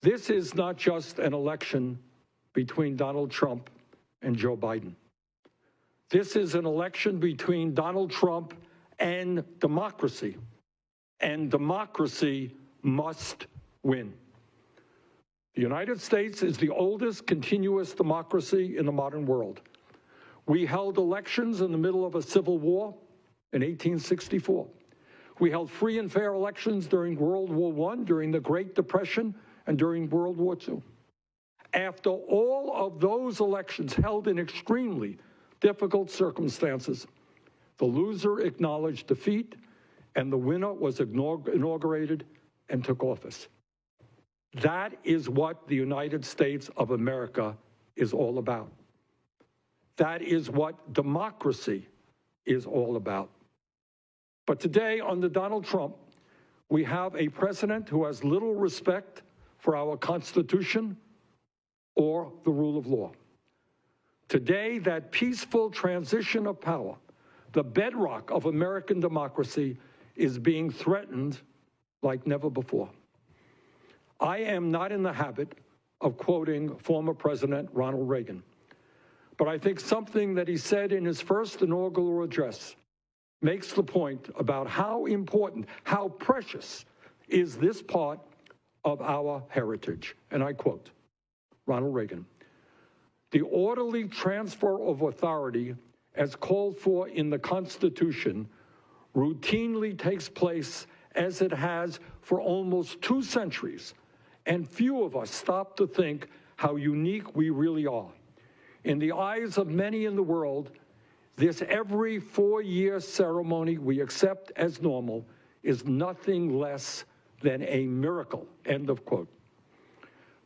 This is not just an election between Donald Trump and Joe Biden. This is an election between Donald Trump and democracy must win. The United States is the oldest continuous democracy in the modern world. We held elections in the middle of a civil war in 1864. We held free and fair elections during World War I, during the Great Depression, and during World War II. After all of those elections held in extremely difficult circumstances, the loser acknowledged defeat, and the winner was inaugurated and took office. That is what the United States of America is all about. That is what democracy is all about. But today, under Donald Trump, we have a president who has little respect for our Constitution or the rule of law. Today, that peaceful transition of power, the bedrock of American democracy, is being threatened like never before. I am not in the habit of quoting former President Ronald Reagan, but I think something that he said in his first inaugural address makes the point about how important, how precious is this part of our heritage. And I quote Ronald Reagan, "The orderly transfer of authority as called for in the Constitution routinely takes place as it has for almost 2 centuries, and few of us stop to think how unique we really are. In the eyes of many in the world, this every 4-year ceremony we accept as normal is nothing less than a miracle," end of quote.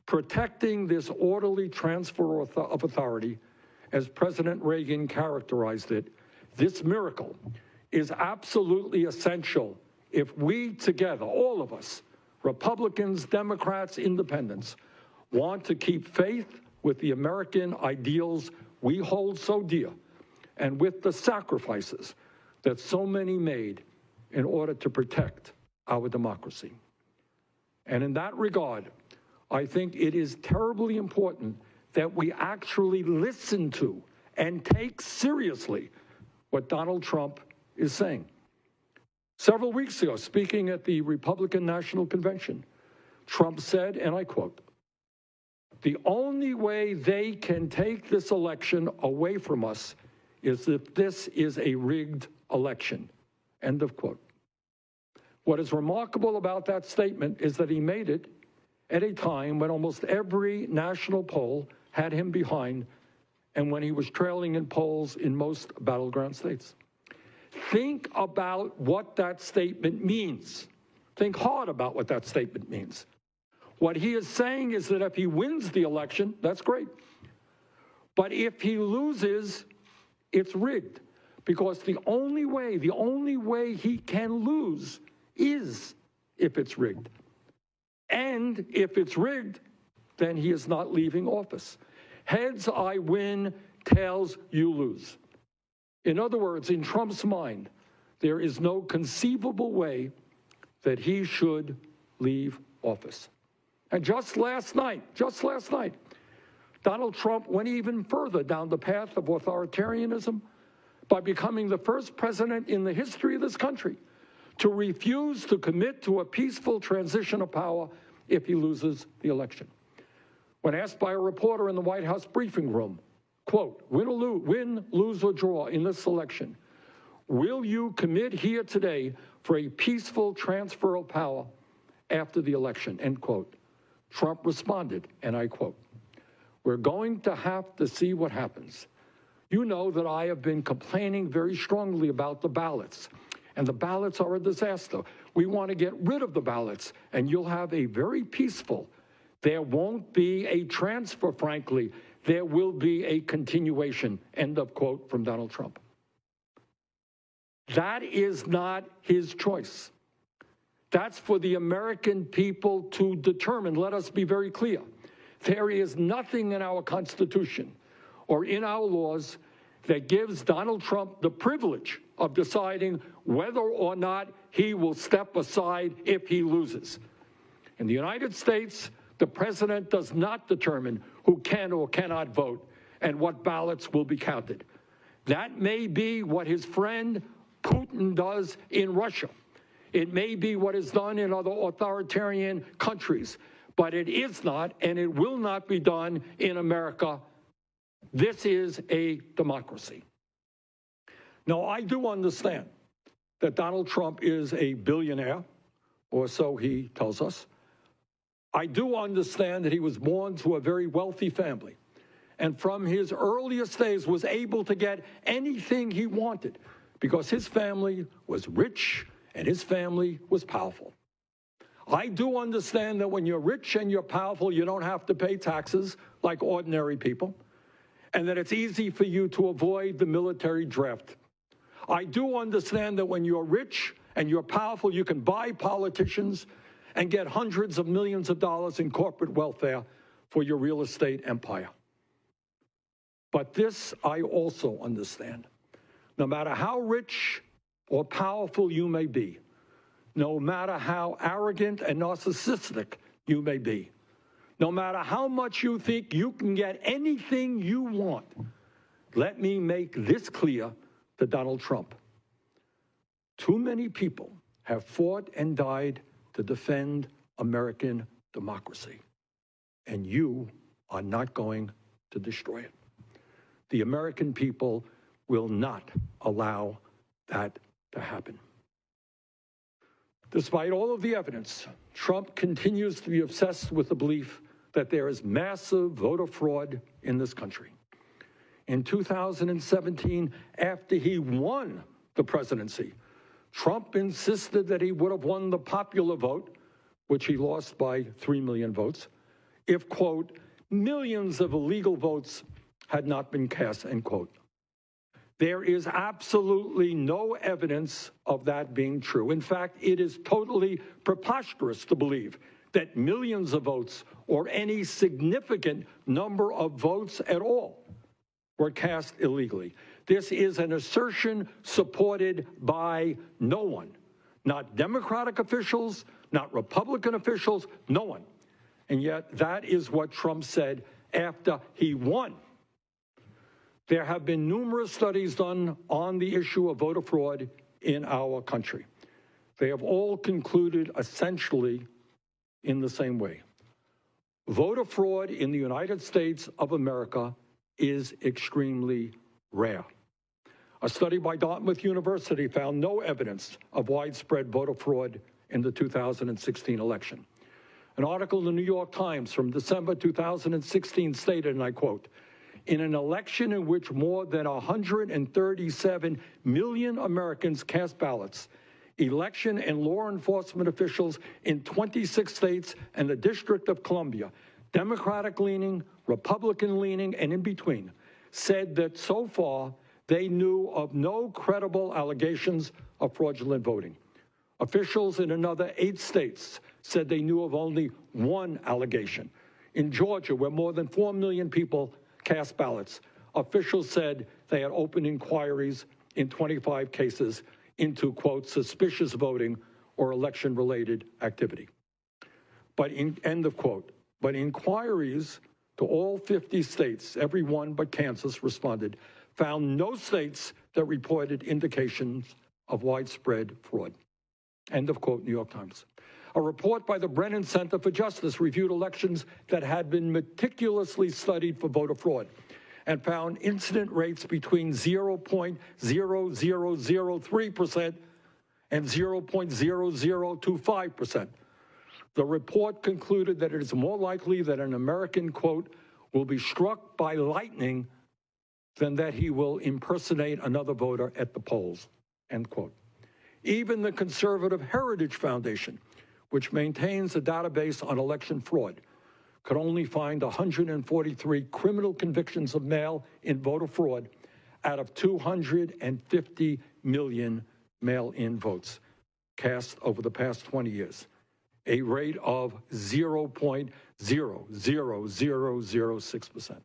Protecting this orderly transfer of authority, as President Reagan characterized it, this miracle is absolutely essential if we together, all of us, Republicans, Democrats, Independents, want to keep faith with the American ideals we hold so dear and with the sacrifices that so many made in order to protect our democracy. And in that regard, I think it is terribly important that we actually listen to and take seriously what Donald Trump is saying. Several weeks ago, speaking at the Republican National Convention, Trump said, and I quote, "The only way they can take this election away from us is if this is a rigged election," end of quote. What is remarkable about that statement is that he made it at a time when almost every national poll had him behind and when he was trailing in polls in most battleground states. Think about what that statement means. Think hard about what that statement means. What he is saying is that if he wins the election, that's great. But if he loses, it's rigged. Because the only way he can lose is if it's rigged. And if it's rigged, then he is not leaving office. Heads, I win. Tails, you lose. In other words, in Trump's mind, there is no conceivable way that he should leave office. And just last night, Donald Trump went even further down the path of authoritarianism by becoming the first president in the history of this country to refuse to commit to a peaceful transition of power if he loses the election. When asked by a reporter in the White House briefing room, quote, win, lose, or draw in this election, will you commit here today for a peaceful transfer of power after the election, end quote. Trump responded, and I quote, "We're going to have to see what happens. You know that I have been complaining very strongly about the ballots, and the ballots are a disaster. We want to get rid of the ballots, and you'll have a very peaceful, there won't be a transfer, frankly, there will be a continuation," end of quote from Donald Trump. That is not his choice. That's for the American people to determine. Let us be very clear. There is nothing in our Constitution or in our laws that gives Donald Trump the privilege of deciding whether or not he will step aside if he loses. In the United States, The president does not determine who can or cannot vote and what ballots will be counted. That may be what his friend Putin does in Russia. It may be what is done in other authoritarian countries, but it is not, and it will not be done in America. This is a democracy. Now, I do understand that Donald Trump is a billionaire, or so he tells us. I do understand that he was born to a very wealthy family, and from his earliest days was able to get anything he wanted because his family was rich and his family was powerful. I do understand that when you're rich and you're powerful, you don't have to pay taxes like ordinary people, and that it's easy for you to avoid the military draft. I do understand that when you're rich and you're powerful, you can buy politicians and get hundreds of millions of dollars in corporate welfare for your real estate empire. But this I also understand. No matter how rich or powerful you may be, no matter how arrogant and narcissistic you may be, no matter how much you think you can get anything you want, let me make this clear to Donald Trump. Too many people have fought and died to defend American democracy, and you are not going to destroy it. The American people will not allow that to happen. Despite all of the evidence, Trump continues to be obsessed with the belief that there is massive voter fraud in this country. In 2017, after he won the presidency, Trump insisted that he would have won the popular vote, which he lost by 3 million votes, if, quote, millions of illegal votes had not been cast, end quote. There is absolutely no evidence of that being true. In fact, it is totally preposterous to believe that millions of votes or any significant number of votes at all were cast illegally. This is an assertion supported by no one, not Democratic officials, not Republican officials, no one. And yet that is what Trump said after he won. There have been numerous studies done on the issue of voter fraud in our country. They have all concluded essentially in the same way. Voter fraud in the United States of America is extremely rare. A study by Dartmouth University found no evidence of widespread voter fraud in the 2016 election. An article in the New York Times from December 2016 stated, and I quote, "In an election in which more than 137 million Americans cast ballots, election and law enforcement officials in 26 states and the District of Columbia, Democratic-leaning, Republican-leaning, and in between, said that so far they knew of no credible allegations of fraudulent voting. Officials in another 8 states said they knew of only one allegation. In Georgia, where more than 4 million people cast ballots, officials said they had opened inquiries in 25 cases into, quote, suspicious voting or election-related activity." But end of quote. But inquiries to all 50 states, every one but Kansas responded, found no states that reported indications of widespread fraud. End of quote, New York Times. A report by the Brennan Center for Justice reviewed elections that had been meticulously studied for voter fraud and found incident rates between 0.0003% and 0.0025%. The report concluded that it is more likely that an American, quote, will be struck by lightning than that he will impersonate another voter at the polls, end quote. Even the conservative Heritage Foundation, which maintains a database on election fraud, could only find 143 criminal convictions of mail-in voter fraud out of 250 million mail-in votes cast over the past 20 years, a rate of 0.00006%.